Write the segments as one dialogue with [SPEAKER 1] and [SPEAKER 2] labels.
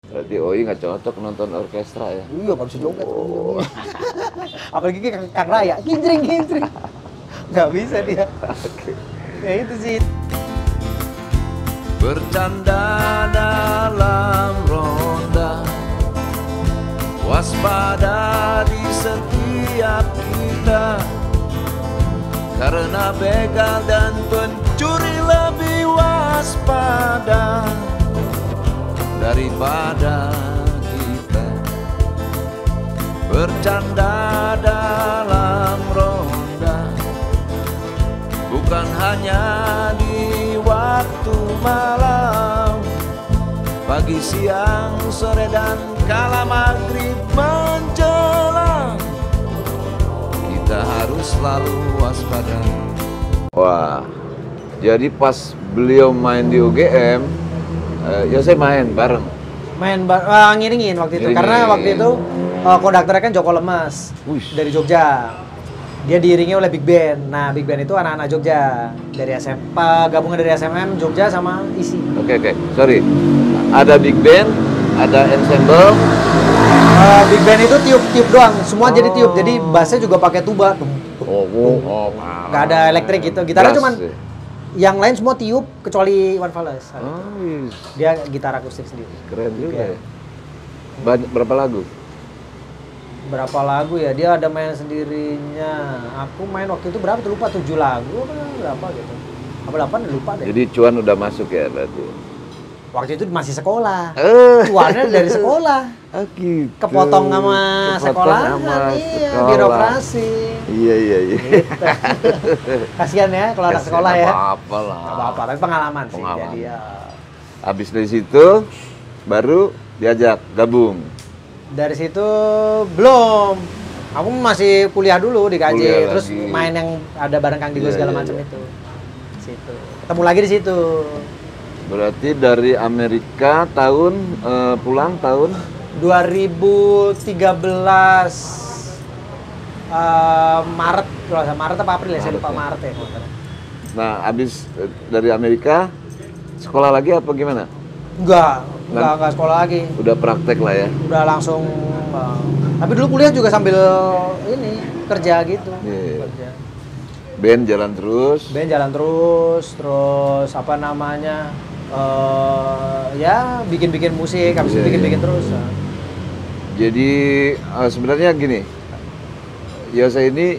[SPEAKER 1] Berarti Oi nggak cocok nonton orkestra ya?
[SPEAKER 2] Iya, nggak bisa joget. Apalagi Kang Raya, kinjring. Nggak bisa dia. Ya itu sih.
[SPEAKER 1] Bercanda dalam ronda, waspada di setiap kita, karena begal dan pencuri lebih waspada daripada kita. Bercanda dalam ronda, bukan hanya di waktu malam, pagi, siang, sore, dan kala maghrib menjelang, kita harus selalu waspada. Wah, jadi pas beliau main di UGM, ya saya main bareng.
[SPEAKER 2] Ngiringin waktu itu, karena waktu itu konduktornya kan Joko Lemes dari Jogja. Dia diiringi oleh Big Band. Nah, Big Band itu anak-anak Jogja dari gabungan dari SMM, Jogja sama ISI.
[SPEAKER 1] Oke, sorry. Ada Big Band, ada ensemble.
[SPEAKER 2] Big Band itu tiup doang, semua jadi tiup. Jadi bassnya juga pakai tuba. Gak ada elektrik gitu. Gitarnya cuman yang lain semua tiup kecuali Iwan Fals. Dia gitar akustik sendiri.
[SPEAKER 1] Keren juga ya. Berapa lagu?
[SPEAKER 2] Berapa lagu ya? Dia ada main sendirinya. Aku main waktu itu berapa tuh, lupa, 7 lagu apa berapa gitu. Apa 8 lupa deh.
[SPEAKER 1] Jadi cuan udah masuk ya berarti.
[SPEAKER 2] Waktu itu masih sekolah. Cuannya dari sekolah.
[SPEAKER 1] Gitu.
[SPEAKER 2] Kepotong sama sekolah. Iya, birokrasi.
[SPEAKER 1] Iya.
[SPEAKER 2] Gitu. Kasihan ya kalau anak sekolah ya.
[SPEAKER 1] Apa-apa lah.
[SPEAKER 2] Apa-apa, tapi pengalaman sih. Jadi ya.
[SPEAKER 1] Habis dari situ baru diajak gabung.
[SPEAKER 2] Dari situ belum. Aku masih kuliah dulu di KJ, terus main yang ada bareng Kang Digo segala macam itu. Situ. Ketemu lagi di situ.
[SPEAKER 1] Berarti dari Amerika pulang tahun
[SPEAKER 2] 2013 Maret, Maret apa April ya? Saya lupa Maret ya.
[SPEAKER 1] Nah, habis dari Amerika sekolah lagi apa gimana?
[SPEAKER 2] Enggak sekolah lagi.
[SPEAKER 1] Udah praktek lah ya.
[SPEAKER 2] Udah langsung. Tapi dulu kuliah juga sambil ini kerja gitu. Kerja.
[SPEAKER 1] Band jalan terus.
[SPEAKER 2] Terus apa namanya? Ya bikin musik, habis itu bikin terus.
[SPEAKER 1] Jadi sebenarnya gini, ya saya ini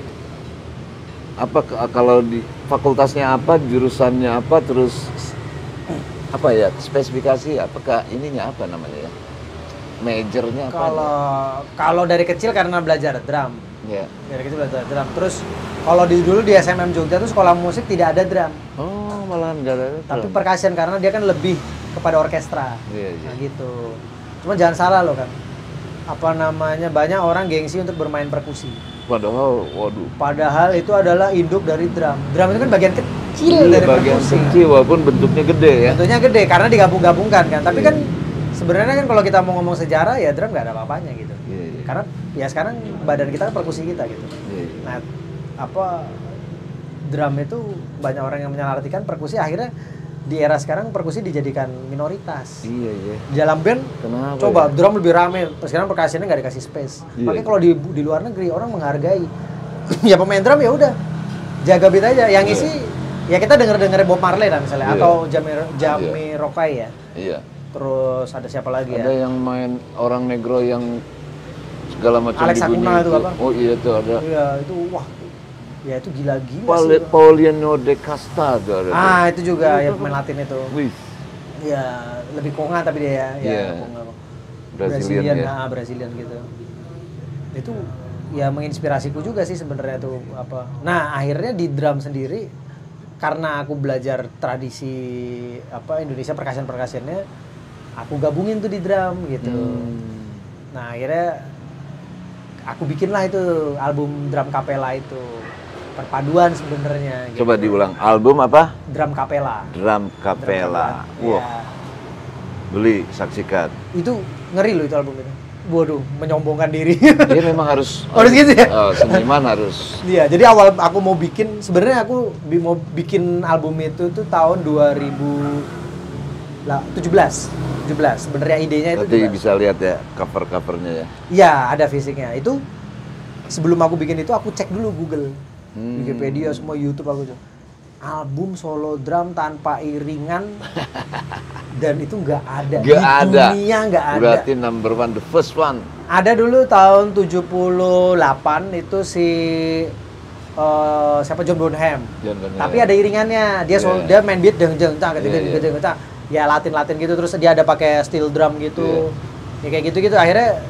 [SPEAKER 1] apa kalau di fakultasnya apa, jurusannya apa, terus apa ya, spesifikasi apakah ininya apa namanya ya, majornya apa?
[SPEAKER 2] Kalau dari kecil karena belajar drum.
[SPEAKER 1] Ya.
[SPEAKER 2] Dari kecil belajar drum. Terus kalau dulu di SMM Jogja tuh sekolah musik tidak ada drum.
[SPEAKER 1] Oh, malahan nggak ada drum.
[SPEAKER 2] Tapi percussion karena dia kan lebih kepada orkestra.
[SPEAKER 1] Iya.
[SPEAKER 2] Nah gitu. Cuma jangan salah loh kan. Apa namanya, banyak orang gengsi untuk bermain perkusi. Padahal itu adalah induk dari drum. Drum itu kan bagian kecil dari
[SPEAKER 1] bagian
[SPEAKER 2] perkusi.
[SPEAKER 1] Kecil walaupun bentuknya gede ya.
[SPEAKER 2] Bentuknya gede karena digabung-gabungkan kan. Tapi kan sebenarnya kan kalau kita mau ngomong sejarah ya drum nggak ada apa-apanya gitu. Karena ya sekarang badan kita kan perkusi kita gitu. Nah, drum itu banyak orang yang menyalahartikan perkusi, akhirnya di era sekarang perkusi dijadikan minoritas.
[SPEAKER 1] Iya.
[SPEAKER 2] Di dalam band,
[SPEAKER 1] kenapa
[SPEAKER 2] coba
[SPEAKER 1] ya?
[SPEAKER 2] drum lebih rame. Sekarang perkusiannya nggak dikasih space. Makanya kalau di luar negeri orang menghargai. Ya pemain drum ya udah jaga beat aja. Yang isi ya kita denger Bob Marley lah misalnya, atau Jamiroquai ya.
[SPEAKER 1] Iya.
[SPEAKER 2] Terus ada siapa lagi ya?
[SPEAKER 1] Ada yang main orang negro yang segala macam
[SPEAKER 2] Alex Acuna itu apa?
[SPEAKER 1] Oh iya itu ada.
[SPEAKER 2] Iya itu wah. Ya itu gila-gila sih.
[SPEAKER 1] Pauliano de Casta ada.
[SPEAKER 2] Itu juga ya pemain Latin itu.
[SPEAKER 1] Wih.
[SPEAKER 2] Ya lebih konga tapi dia ya.
[SPEAKER 1] Brazilian ya.
[SPEAKER 2] Brazilian gitu. Itu ya menginspirasiku juga sih sebenarnya tuh apa. Nah, akhirnya di drum sendiri karena aku belajar tradisi Indonesia percussion-percussionnya, aku gabungin tuh di drum gitu. Nah, akhirnya aku bikinlah itu album drum kapela itu. Perpaduan sebenarnya gitu.
[SPEAKER 1] Coba diulang, album apa?
[SPEAKER 2] Drum kapela.
[SPEAKER 1] Drum kapela. Wah.
[SPEAKER 2] Ya.
[SPEAKER 1] Beli, saksikan.
[SPEAKER 2] Itu ngeri loh itu album itu. Waduh, menyombongkan diri.
[SPEAKER 1] Dia memang harus
[SPEAKER 2] gitu ya.
[SPEAKER 1] Seniman harus.
[SPEAKER 2] Iya, jadi awal aku mau bikin, sebenarnya aku mau bikin album itu tuh tahun 2013 Lah 17 sebenarnya idenya itu
[SPEAKER 1] Nanti
[SPEAKER 2] 17.
[SPEAKER 1] bisa lihat ya cover-covernya ya.
[SPEAKER 2] Iya, ada fisiknya. Itu sebelum aku bikin itu aku cek dulu Google, Wikipedia, semua YouTube aku cek. Album solo drum tanpa iringan dan itu nggak ada di dunia, nggak ada.
[SPEAKER 1] Berarti number one, the first one.
[SPEAKER 2] Ada dulu tahun 78 itu si siapa John Bonham. Tapi ada iringannya. Dia dia main beat deng deng cang cang. Ya Latin gitu, terus dia ada pakai steel drum gitu. Ya kayak gitu akhirnya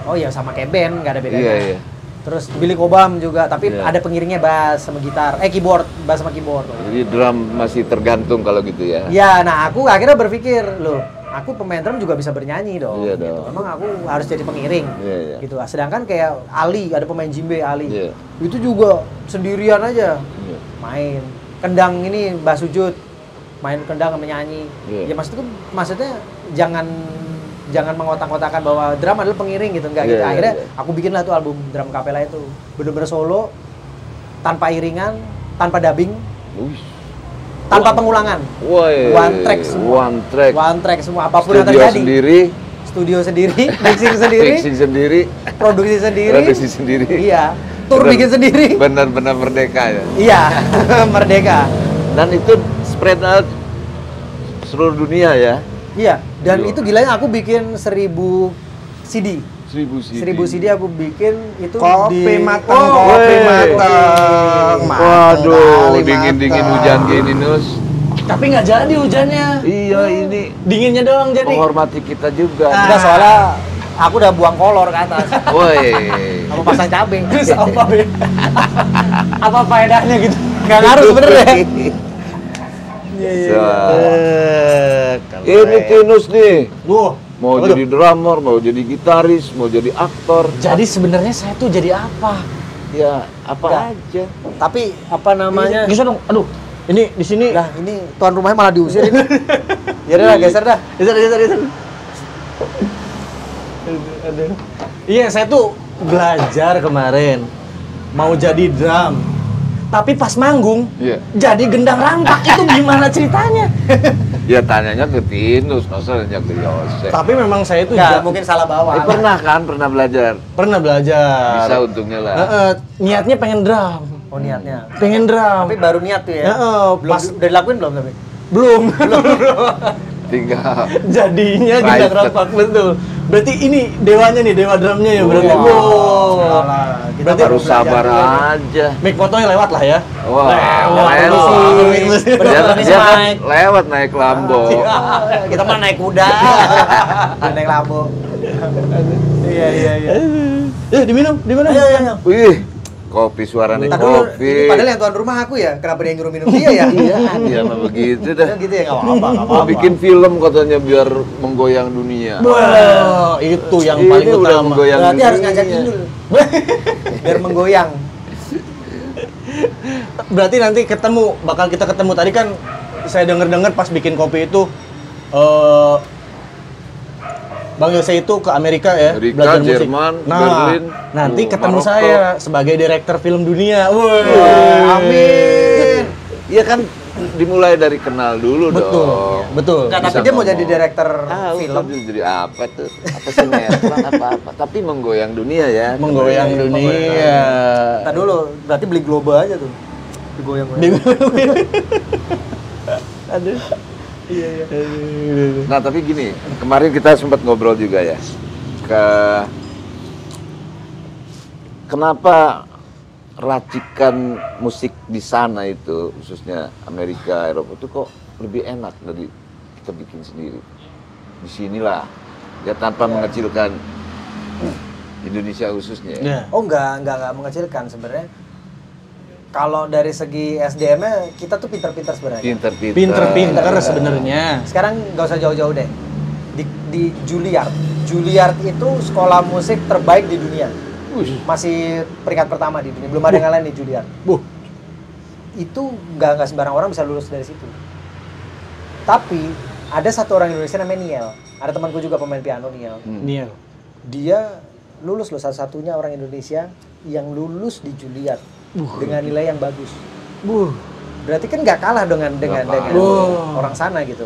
[SPEAKER 2] oh ya sama kayak band, nggak ada bedanya.
[SPEAKER 1] Iya.
[SPEAKER 2] Terus Billy Cobham juga, tapi ada pengiringnya bass sama gitar, keyboard, bass sama keyboard.
[SPEAKER 1] Jadi drum masih tergantung kalau gitu ya.
[SPEAKER 2] Ya, nah aku akhirnya berpikir, loh, aku pemain drum juga bisa bernyanyi dong.
[SPEAKER 1] Iya
[SPEAKER 2] gitu.
[SPEAKER 1] dong.
[SPEAKER 2] Emang aku harus jadi pengiring,
[SPEAKER 1] Iya.
[SPEAKER 2] gitu. Sedangkan kayak Ali, ada pemain djembe Ali,
[SPEAKER 1] Iya.
[SPEAKER 2] itu juga sendirian aja
[SPEAKER 1] Iya.
[SPEAKER 2] main. Kendang ini Mbah Sujud, main kendang sama nyanyi.
[SPEAKER 1] Iya.
[SPEAKER 2] Ya maksudnya jangan mengotak-otakan bahwa drum adalah pengiring gitu, enggak gitu. Akhirnya aku bikin lah tuh album drum kapela itu, bener-bener solo, tanpa iringan, tanpa dubbing, tanpa pengulangan, one track semua, apapun yang terjadi. Studio sendiri, mixing sendiri, produksi sendiri, iya, tour bikin sendiri,
[SPEAKER 1] benar-benar merdeka ya.
[SPEAKER 2] Iya, merdeka.
[SPEAKER 1] Dan itu spread out seluruh dunia ya.
[SPEAKER 2] Iya, dan itu gilanya aku bikin 1000 CD.
[SPEAKER 1] 1000
[SPEAKER 2] CD aku bikin itu
[SPEAKER 3] kopi
[SPEAKER 2] di
[SPEAKER 3] matang, kopi matang.
[SPEAKER 1] Waduh, dingin-dingin hujan gini, Nus.
[SPEAKER 3] Tapi nggak jadi hujannya.
[SPEAKER 1] Iya, ini
[SPEAKER 3] Dinginnya doang jadi.
[SPEAKER 1] menghormati kita juga.
[SPEAKER 2] Enggak, soalnya aku udah buang kolor ke atas.
[SPEAKER 1] Woi.
[SPEAKER 2] Sama pasang cabe.
[SPEAKER 3] Terus apa ya? Apa faedahnya gitu?
[SPEAKER 2] Nggak ngaruh sebenarnya.
[SPEAKER 1] Iya. Ini Tinus nih. Mau jadi drummer, mau jadi gitaris, mau jadi aktor.
[SPEAKER 3] Jadi sebenarnya saya tuh jadi apa?
[SPEAKER 1] Ya, apa aja.
[SPEAKER 2] Tapi apa namanya?
[SPEAKER 3] Geser dong. Aduh. Ini di sini.
[SPEAKER 2] Lah, ini tuan rumahnya malah diusir ini. Ya udah, geser dah.
[SPEAKER 3] Geser. Iya, saya tuh belajar kemarin mau jadi drum. Tapi pas manggung, jadi gendang rampak. Itu gimana ceritanya?
[SPEAKER 1] Ya tanyanya ke Tinus, masa nanya ke Yosef.
[SPEAKER 3] Tapi memang saya itu
[SPEAKER 2] mungkin salah bawa.
[SPEAKER 1] Pernah belajar.
[SPEAKER 3] Pernah belajar.
[SPEAKER 1] Bisa untungnya lah.
[SPEAKER 3] Niatnya pengen drum.
[SPEAKER 2] Oh, niatnya.
[SPEAKER 3] Pengen drum.
[SPEAKER 2] Tapi baru niat tuh ya.
[SPEAKER 3] Pas
[SPEAKER 2] udah dilakuin belum tapi?
[SPEAKER 3] belum.
[SPEAKER 1] Tinggal.
[SPEAKER 3] Jadinya gendang rampak, betul. Berarti ini dewanya nih, dewa drumnya ya berarti.
[SPEAKER 2] Kita
[SPEAKER 1] Berarti harus sabar aja.
[SPEAKER 3] Mic fotonya lewat lah ya.
[SPEAKER 1] Wah, dia kan lewat naik Lambo.
[SPEAKER 2] Kita mah naik kuda. Naik Lambo. Iya.
[SPEAKER 3] Diminum.
[SPEAKER 2] Ayo.
[SPEAKER 1] Wih, kopi suaranya kopi.
[SPEAKER 2] Padahal yang tuan rumah aku ya, kenapa dia nyuruh minum dia ya?
[SPEAKER 1] Iya, mah begitu dah.
[SPEAKER 2] Gitu ya, nggak apa-apa.
[SPEAKER 1] Mau bikin film katanya biar menggoyang dunia.
[SPEAKER 3] Wah, itu yang paling
[SPEAKER 1] Ini udah
[SPEAKER 3] utama.
[SPEAKER 1] menggoyang
[SPEAKER 2] Berarti harus
[SPEAKER 1] dunia.
[SPEAKER 2] ngajak Inul. Biar menggoyang.
[SPEAKER 3] Berarti nanti bakal kita ketemu. Tadi kan saya dengar pas bikin kopi itu Bang Yose itu ke Amerika ya, belajar musik.
[SPEAKER 1] Jerman,
[SPEAKER 3] Nah,
[SPEAKER 1] Berlin,
[SPEAKER 3] nanti ketemu
[SPEAKER 1] Maroko.
[SPEAKER 3] saya sebagai direktur film dunia.
[SPEAKER 2] Amin.
[SPEAKER 1] Iya kan dimulai dari kenal dulu dong.
[SPEAKER 3] Betul.
[SPEAKER 2] Nggak, tapi
[SPEAKER 1] Bisa
[SPEAKER 2] dia mau jadi
[SPEAKER 1] ngomong.
[SPEAKER 2] direktur
[SPEAKER 1] Film
[SPEAKER 2] film.
[SPEAKER 1] jadi apa tuh? Apa sinetron apa? Tapi menggoyang dunia ya.
[SPEAKER 3] Menggoyang dunia.
[SPEAKER 2] Ntar dulu, berarti beli Globo aja tuh. Digoyang.
[SPEAKER 3] Aduh. Iya.
[SPEAKER 1] Nah tapi gini, kemarin kita sempat ngobrol juga ya. Kenapa racikan musik di sana itu, khususnya Amerika, Eropa itu kok lebih enak dari kita bikin sendiri? Di sinilah, ya tanpa mengecilkan Indonesia khususnya. Ya.
[SPEAKER 2] Oh enggak mengecilkan sebenarnya. Kalau dari segi SDM-nya kita tuh pintar-pintar sebenarnya.
[SPEAKER 3] Pinter sebenarnya.
[SPEAKER 2] Sekarang nggak usah jauh-jauh deh. Di Juilliard. Juilliard itu sekolah musik terbaik di dunia. Masih peringkat pertama di dunia. Belum ada yang lain di Juilliard. Itu nggak sembarang orang bisa lulus dari situ. Tapi ada satu orang Indonesia namanya Niel. Ada temanku juga pemain piano, Niel. Dia lulus loh, satu-satunya orang Indonesia yang lulus di Juilliard. Dengan nilai yang bagus. Berarti kan nggak kalah dengan orang sana gitu.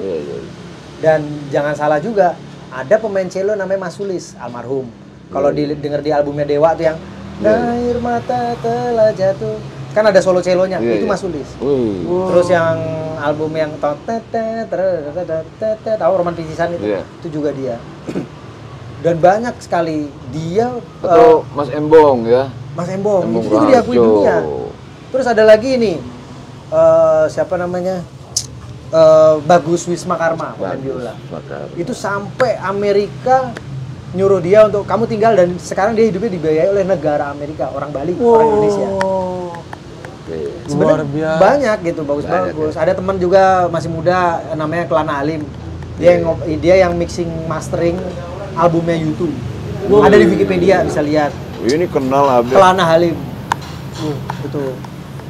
[SPEAKER 2] Dan jangan salah juga, ada pemain cello namanya Mas Sulis, almarhum. Kalau denger di albumnya Dewa tuh yang air mata telah jatuh, kan ada solo celonya, itu Mas Sulis. Terus yang album yang tahu Roman Picisan itu juga dia. Dan banyak sekali dia.
[SPEAKER 1] Atau Mas Embong ya.
[SPEAKER 2] Mas Embong itu juga diakui dunia. Terus ada lagi ini siapa namanya, Bagus Wisma Karma, pemain biola. Itu sampai Amerika nyuruh dia untuk kamu tinggal, dan sekarang dia hidupnya dibiayai oleh negara Amerika, orang Bali, orang Indonesia. Sebenarnya banyak gitu, bagus-bagus. Ada teman juga masih muda namanya Kelana Halim. Dia yang mixing mastering albumnya YouTube. Ada di Wikipedia, bisa lihat.
[SPEAKER 1] Ini kenal abis.
[SPEAKER 2] Kelana Halim. Betul.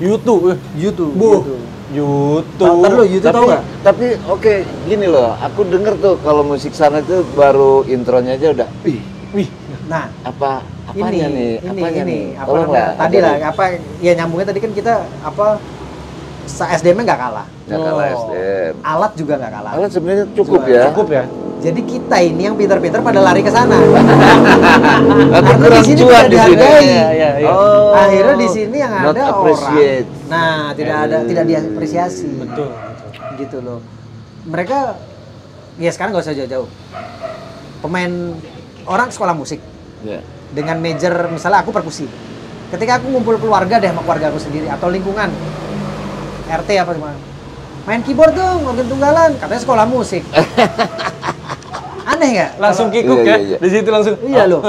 [SPEAKER 2] YouTube. Ntar lu YouTube tau nggak?
[SPEAKER 1] Tapi oke, gini loh, aku denger tuh kalau musik sana itu baru intronya aja udah wih.
[SPEAKER 2] Nah,
[SPEAKER 1] apanya nih?
[SPEAKER 2] Apa namanya? Tadi lah, ya nyambungnya tadi kan kita SDM-nya nggak kalah.
[SPEAKER 1] Nggak kalah SDM.
[SPEAKER 2] Alat juga nggak kalah.
[SPEAKER 1] Alat sebenarnya cukup ya.
[SPEAKER 2] Jadi kita ini yang pintar-pintar pada lari ke sana.
[SPEAKER 1] Karena di sini tidak
[SPEAKER 2] dihargai.
[SPEAKER 1] Oh,
[SPEAKER 2] akhirnya di sini yang
[SPEAKER 1] not
[SPEAKER 2] ada
[SPEAKER 1] appreciate.
[SPEAKER 2] orang. Nah, tidak diapresiasi.
[SPEAKER 3] Betul.
[SPEAKER 2] Gitu loh. Mereka ya sekarang nggak usah jauh-jauh. Pemain orang sekolah musik. Dengan major misalnya aku perkusi. Ketika aku ngumpul keluarga deh sama keluarga aku sendiri atau lingkungan RT apa gimana. Main keyboard dong, organ tunggalan, katanya sekolah musik. Aneh nggak?
[SPEAKER 3] Langsung kikuk ya? Di situ langsung.
[SPEAKER 2] Iya loh.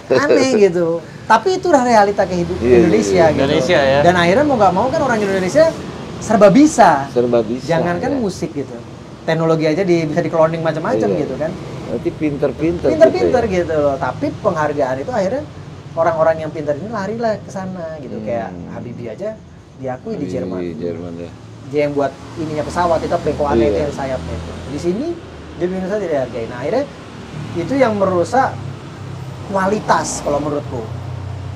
[SPEAKER 2] Aneh gitu. Tapi itu realita kehidupan Indonesia gitu.
[SPEAKER 3] Indonesia ya.
[SPEAKER 2] Dan akhirnya mau nggak mau kan orang Indonesia serba bisa. Jangankan
[SPEAKER 1] ya.
[SPEAKER 2] musik gitu. Teknologi aja bisa di-cloning macam-macam gitu kan.
[SPEAKER 1] Berarti pinter-pinter
[SPEAKER 2] gitu loh. Tapi penghargaan itu akhirnya orang-orang yang pintar ini larilah ke sana gitu. Kayak Habibie aja diakui di Jerman.
[SPEAKER 1] Ya.
[SPEAKER 2] Dia yang buat ininya pesawat itu bekoannya itu yang sayapnya itu. Di sini di Indonesia tidak dihargai. Nah, akhirnya itu yang merusak kualitas kalau menurutku.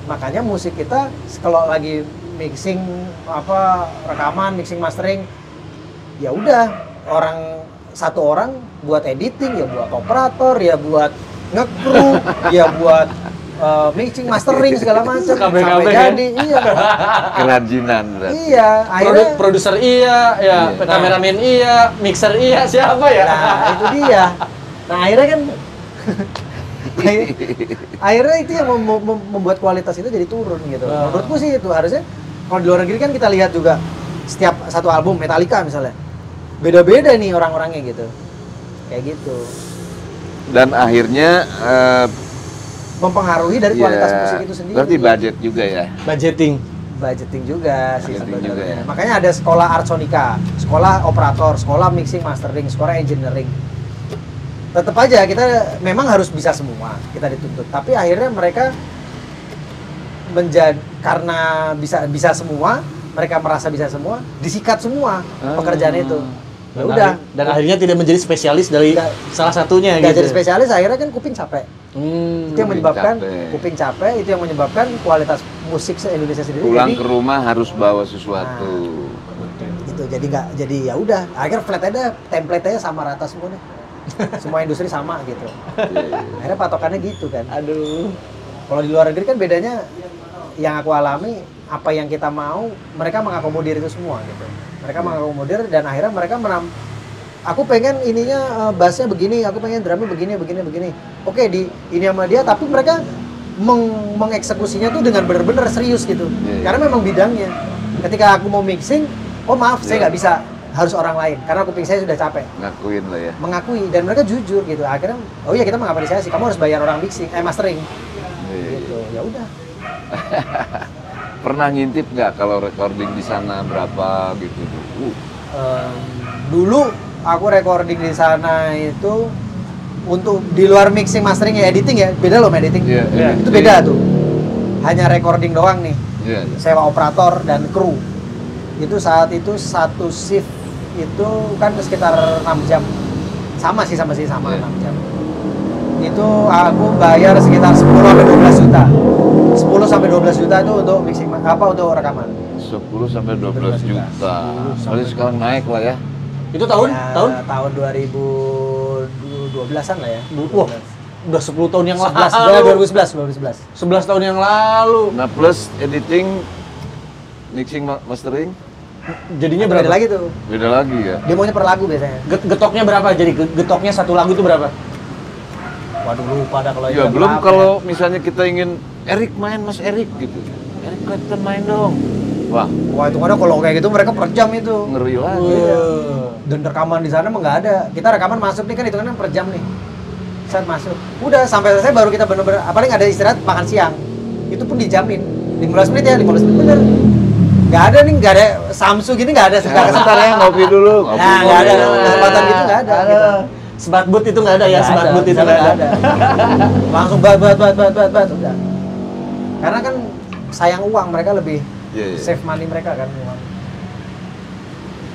[SPEAKER 2] Makanya musik kita kalau lagi mixing rekaman, mixing mastering, ya udah satu orang buat editing, ya buat operator, ya buat nge-crew, ya buat mixing mastering segala macam sampai jadi
[SPEAKER 1] kerajinan berarti.
[SPEAKER 2] Iya, akhirnya
[SPEAKER 3] produser kameramen mixer siapa ya?
[SPEAKER 2] Nah, itu dia. Nah, akhirnya kan akhirnya itu yang membuat kualitas itu jadi turun gitu. Menurutku sih itu harusnya kalau di luar negeri kan kita lihat juga setiap satu album Metallica misalnya. Beda-beda nih orang-orangnya gitu. Kayak gitu. Dan
[SPEAKER 1] akhirnya
[SPEAKER 2] mempengaruhi dari kualitas musik itu sendiri.
[SPEAKER 1] Berarti budget juga ya?
[SPEAKER 2] Budgeting juga sih sebenarnya.
[SPEAKER 1] Ya.
[SPEAKER 2] Makanya ada sekolah art sonika, sekolah operator, sekolah mixing mastering, sekolah engineering. Tetap aja kita memang harus bisa semua, kita dituntut. Tapi akhirnya mereka karena bisa semua, mereka merasa bisa semua, disikat semua pekerjaan itu. Ya udah.
[SPEAKER 3] Dan akhirnya tidak menjadi spesialis dari salah satunya gitu.
[SPEAKER 2] Jadi spesialis akhirnya kan kuping capek. Itu yang menyebabkan kuping capek, itu yang menyebabkan kualitas musik se-Indonesia sendiri.
[SPEAKER 1] Pulang ke rumah harus bawa sesuatu.
[SPEAKER 2] Gitu. Jadi ya udah, akhirnya flat aja, template-nya sama rata semua deh. Semua industri sama gitu. Akhirnya patokannya gitu kan.
[SPEAKER 3] Aduh.
[SPEAKER 2] Kalau di luar negeri kan bedanya yang aku alami, apa yang kita mau, mereka mengakomodir itu semua gitu. Mereka mengakomodir dan akhirnya mereka aku pengen ininya bassnya begini, aku pengen drumnya begini. Oke, ini sama dia, tapi mereka mengeksekusinya tuh dengan benar-benar serius gitu. Karena memang bidangnya. Ketika aku mau mixing, oh maaf saya nggak bisa, harus orang lain karena kuping saya sudah capek.
[SPEAKER 1] Ngakuin lah ya.
[SPEAKER 2] Mengakui dan mereka jujur gitu. Akhirnya oh iya kita mengapresiasi, kamu harus bayar orang mixing, mastering. Gitu. Ya udah.
[SPEAKER 1] Pernah ngintip nggak kalau recording di sana berapa gitu?
[SPEAKER 2] Dulu aku recording di sana itu untuk di luar mixing mastering ya editing ya beda loh editing. Itu beda tuh. Hanya recording doang nih. Sewa operator dan kru. Itu saat itu satu shift itu kan sekitar 6 jam. Sama 6 jam. Itu aku bayar sekitar 10 sampai 12 juta. 10 sampai 12 juta itu untuk mixing untuk rekaman.
[SPEAKER 1] 10 sampai 12 juta. Berarti sekarang naik lah ya.
[SPEAKER 3] Itu tahun?
[SPEAKER 2] Ya,
[SPEAKER 3] Tahun?
[SPEAKER 2] Tahun 2012-an lah ya.
[SPEAKER 3] Wah, udah 10 tahun yang
[SPEAKER 2] 11,
[SPEAKER 3] lalu.
[SPEAKER 2] 2011.
[SPEAKER 3] 11 tahun yang lalu.
[SPEAKER 1] Nah plus editing, mixing, mastering,
[SPEAKER 3] Jadinya
[SPEAKER 2] Beda
[SPEAKER 3] berapa?
[SPEAKER 2] lagi tuh.
[SPEAKER 1] beda lagi ya.
[SPEAKER 2] Dia maunya per lagu biasanya.
[SPEAKER 3] Getoknya berapa? Jadi getoknya satu lagu itu berapa?
[SPEAKER 2] Waduh lupa dah kalau
[SPEAKER 1] Ya
[SPEAKER 2] itu
[SPEAKER 1] belum
[SPEAKER 2] berapa
[SPEAKER 1] kalau misalnya kita ingin Erik main, Mas Erik gitu. Erik Clapton main dong. Wah,
[SPEAKER 2] ya. Wah itu kadang kalau kayak gitu mereka per jam itu.
[SPEAKER 1] ngeri lagi.
[SPEAKER 2] Iya. Dan rekaman di sana mah nggak ada. Kita rekaman masuk nih kan hitungannya per jam nih. Saat masuk. Udah sampai selesai baru kita bener-bener paling ada istirahat makan siang. Itu pun dijamin. 15 menit ya, 15 menit bener. Nggak ada nih, nggak ada Samsu gini nggak ada
[SPEAKER 1] Nah, sebentar ya ngopi dulu. Ngopi
[SPEAKER 2] Nah, nggak ada
[SPEAKER 1] dulu.
[SPEAKER 2] kesempatan gitu nggak ada. Gitu.
[SPEAKER 3] Sebat but itu nggak ada ya,
[SPEAKER 2] Nggak
[SPEAKER 3] sebat
[SPEAKER 2] ada,
[SPEAKER 3] but itu
[SPEAKER 2] misalnya
[SPEAKER 3] nggak ada.
[SPEAKER 2] Langsung bat udah. Karena kan sayang uang mereka lebih
[SPEAKER 1] Iya, iya.
[SPEAKER 2] save money mereka kan uang.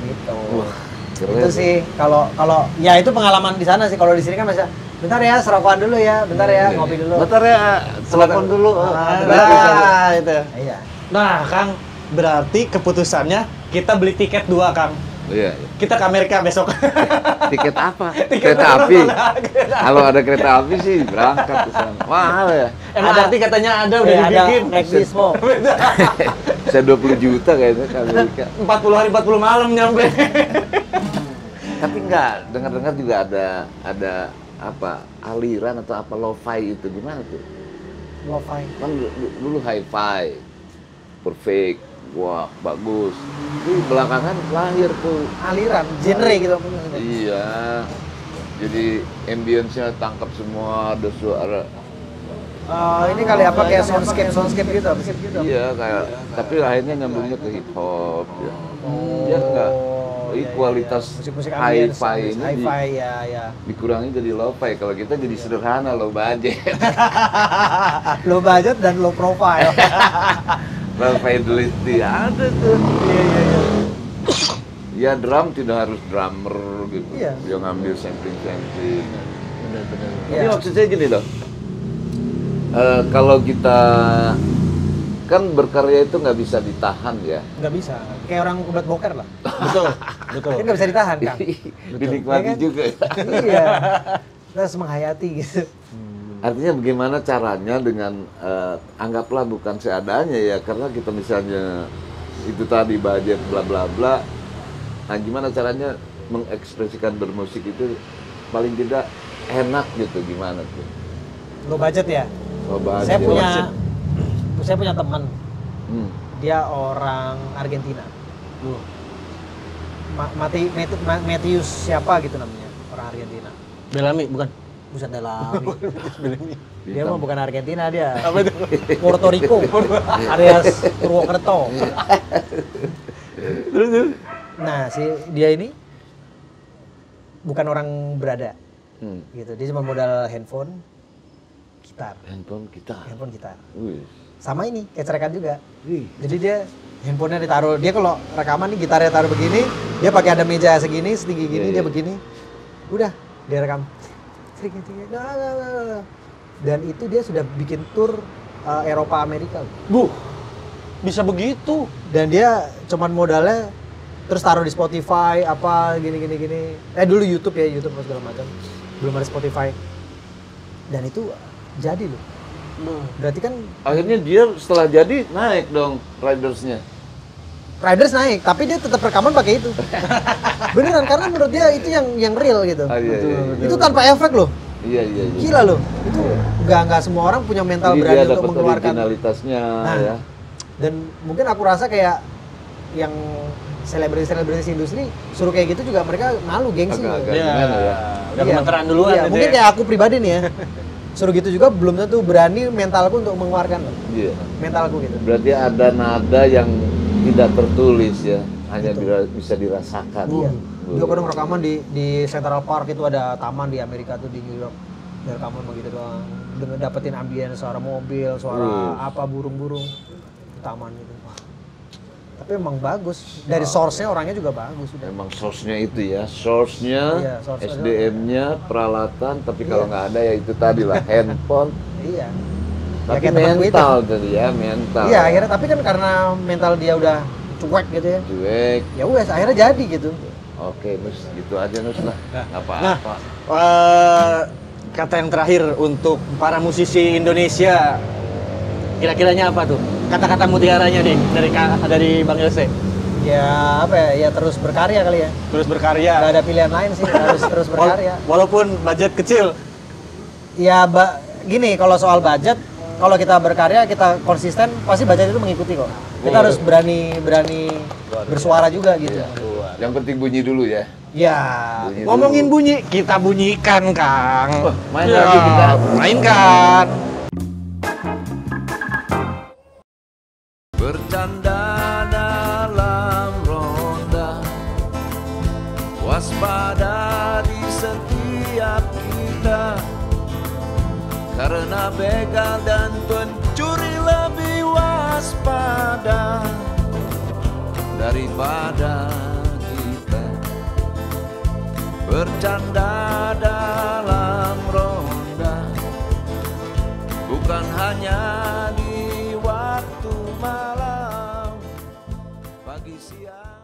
[SPEAKER 2] Gitu.
[SPEAKER 1] Wah, keren.
[SPEAKER 2] Itu sih kalau ya itu pengalaman di sana sih. Kalau di sini kan masih bentar ya serokokan dulu ya, bentar ya ngopi dulu.
[SPEAKER 1] Bentar ya, telepon dulu.
[SPEAKER 3] Nah, itu.
[SPEAKER 2] Iya.
[SPEAKER 3] Nah, Kang, berarti keputusannya kita beli tiket 2, Kang.
[SPEAKER 1] Iya.
[SPEAKER 3] Kita ke Amerika besok.
[SPEAKER 1] Tiket apa?
[SPEAKER 3] Tiket
[SPEAKER 1] Kereta api.
[SPEAKER 3] nonton.
[SPEAKER 1] Kalau ada kereta api sih berangkat ke sana. Mahal ya.
[SPEAKER 3] MRT katanya ada udah
[SPEAKER 2] Ada
[SPEAKER 3] dibikin.
[SPEAKER 2] naik bismo.
[SPEAKER 1] Saya 20 juta kayaknya ke Amerika.
[SPEAKER 3] 40 hari 40 malam nyampe.
[SPEAKER 1] Tapi enggak, dengar-dengar juga ada apa aliran atau apa lo-fi itu gimana tuh?
[SPEAKER 2] Lo-fi.
[SPEAKER 1] Kan dulu hi-fi, perfect, wah bagus. Tapi belakangan lahir tuh.
[SPEAKER 2] Aliran, genre gitu.
[SPEAKER 1] Iya. Jadi ambience-nya tangkap semua, ada suara.
[SPEAKER 2] Ini kali apa kayak soundscape gitu, apa sih gitu.
[SPEAKER 1] Iya kayak, tapi akhirnya nyambungnya ke hip hop. Ya. Dia enggak, kualitas
[SPEAKER 2] musik-musik ambience,
[SPEAKER 1] hi-fi ini
[SPEAKER 2] hi-fi ya.
[SPEAKER 1] dikurangi jadi lo-fi. Kalau kita jadi sederhana, low budget.
[SPEAKER 2] Low budget dan low profile.
[SPEAKER 1] Low fidelity ada tuh.
[SPEAKER 2] Iya.
[SPEAKER 1] Ya drum tidak harus drummer gitu.
[SPEAKER 2] Iya.
[SPEAKER 1] Dia ngambil sampling. Tapi
[SPEAKER 2] Iya.
[SPEAKER 1] maksud saya gini loh. Kalau kita kan berkarya itu nggak bisa ditahan ya.
[SPEAKER 2] Nggak bisa. Kayak orang kubat boker lah.
[SPEAKER 3] Betul, betul.
[SPEAKER 2] Kan nggak bisa ditahan kan.
[SPEAKER 1] Dinikmati
[SPEAKER 2] Iya kan?
[SPEAKER 1] juga.
[SPEAKER 2] Iya. Kita harus menghayati gitu.
[SPEAKER 1] Artinya bagaimana caranya dengan anggaplah bukan seadanya ya, karena kita misalnya itu tadi budget bla bla bla. Nah, gimana caranya mengekspresikan bermusik itu paling tidak enak gitu, gimana tuh?
[SPEAKER 2] Low budget ya.
[SPEAKER 1] Oh, budget.
[SPEAKER 2] Saya punya teman.
[SPEAKER 1] Hmm.
[SPEAKER 2] Dia orang Argentina. Matthews siapa gitu namanya, orang Argentina.
[SPEAKER 3] Bellamy bukan?
[SPEAKER 2] Buset Delami. Dia
[SPEAKER 1] Bintang.
[SPEAKER 2] mah bukan Argentina dia.
[SPEAKER 3] Apa itu?
[SPEAKER 2] Puerto Rico. Alias Purwokerto. Nah, dia ini bukan orang berada. Gitu. Dia cuma modal handphone, gitar.
[SPEAKER 1] Handphone kita.
[SPEAKER 2] Handphone gitar.
[SPEAKER 1] Wih.
[SPEAKER 2] Sama ini, kecerekan juga.
[SPEAKER 1] Wih.
[SPEAKER 2] Jadi dia handphonenya ditaruh, dia kalau rekaman nih gitarnya taruh begini, dia pakai ada meja segini, setinggi gini,
[SPEAKER 1] Iya,
[SPEAKER 2] dia
[SPEAKER 1] iya.
[SPEAKER 2] begini. Udah, dia rekam. Dan itu dia sudah bikin tour Eropa Amerika.
[SPEAKER 3] Bu, bisa begitu.
[SPEAKER 2] Dan dia cuman modalnya terus taruh di Spotify apa gini. Dulu YouTube ya, YouTube segala macam. Belum ada Spotify. Dan itu jadi loh. Berarti kan
[SPEAKER 1] Akhirnya dia setelah jadi naik dong ridersnya.
[SPEAKER 2] Riders naik, tapi dia tetap rekaman pakai itu. Beneran, karena menurut dia itu yang real gitu.
[SPEAKER 1] Ah, iya, iya, iya.
[SPEAKER 2] Itu tanpa efek loh.
[SPEAKER 1] Iya.
[SPEAKER 2] Gila loh. Itu nggak semua orang punya mental
[SPEAKER 1] Jadi
[SPEAKER 2] berani
[SPEAKER 1] dia
[SPEAKER 2] untuk
[SPEAKER 1] dapat
[SPEAKER 2] mengeluarkan.
[SPEAKER 1] originalitasnya
[SPEAKER 2] Nah,
[SPEAKER 1] ya.
[SPEAKER 2] Dan mungkin aku rasa kayak yang selebritis industri suruh kayak gitu juga mereka malu, gengsi.
[SPEAKER 1] Agak-agak.
[SPEAKER 2] gitu.
[SPEAKER 1] Gimana ya?
[SPEAKER 3] Udah gemeteran duluan.
[SPEAKER 2] Iya,
[SPEAKER 3] gitu
[SPEAKER 2] mungkin
[SPEAKER 3] ya.
[SPEAKER 2] kayak aku pribadi nih ya. Suruh gitu juga belum tentu berani mentalku untuk mengeluarkan loh.
[SPEAKER 1] Iya.
[SPEAKER 2] Mentalku gitu.
[SPEAKER 1] Berarti ada nada yang tidak tertulis ya, hanya
[SPEAKER 2] Gitu.
[SPEAKER 1] bisa dirasakan.
[SPEAKER 2] Iya.
[SPEAKER 1] Bu.
[SPEAKER 2] Dia kadang rekaman di Central Park itu ada taman di Amerika tuh di New York. Dia rekaman begitu doang. Dengan dapetin ambience suara mobil, suara apa burung-burung di taman gitu. Wah. Tapi emang bagus. Dari source-nya orangnya juga bagus udah.
[SPEAKER 1] Emang source-nya itu ya, source-nya,
[SPEAKER 2] Iya, source-nya.
[SPEAKER 1] SDM-nya, peralatan, tapi kalau
[SPEAKER 2] Iya.
[SPEAKER 1] nggak ada ya itu tadi lah, handphone.
[SPEAKER 2] Iya.
[SPEAKER 1] Tapi
[SPEAKER 2] kayak temanku itu.
[SPEAKER 1] mental tadi ya, mental.
[SPEAKER 2] Iya, akhirnya tapi kan karena mental dia udah cuek gitu ya.
[SPEAKER 1] Cuek.
[SPEAKER 2] Ya wes akhirnya jadi gitu.
[SPEAKER 1] Oke, Nus, gitu aja Nus lah. Nggak
[SPEAKER 3] Nah,
[SPEAKER 1] apa-apa.
[SPEAKER 3] kata yang terakhir untuk para musisi Indonesia, kira-kiranya apa tuh? Kata-kata mutiaranya nih dari Bang Yose.
[SPEAKER 2] Ya apa ya, ya terus berkarya kali ya.
[SPEAKER 3] Terus berkarya.
[SPEAKER 2] Nggak ada pilihan lain sih, harus terus berkarya.
[SPEAKER 3] Walaupun budget kecil.
[SPEAKER 2] Ya gini, kalau soal budget, kalau kita berkarya, kita konsisten, pasti budget itu mengikuti kok. Kita harus berani bersuara juga gitu.
[SPEAKER 1] Iya. Yang penting bunyi dulu ya.
[SPEAKER 2] Ya,
[SPEAKER 1] Bunyi
[SPEAKER 3] Ngomongin
[SPEAKER 1] dulu.
[SPEAKER 3] bunyi, kita bunyikan, Kang.
[SPEAKER 1] Main lagi kita.
[SPEAKER 3] Mainkan.
[SPEAKER 1] Bercanda dalam ronda, waspada di setiap kita, karena begal dan pencuri lebih waspada daripada kita. Bercanda dalam ronda, bukan hanya di waktu malam, pagi siang.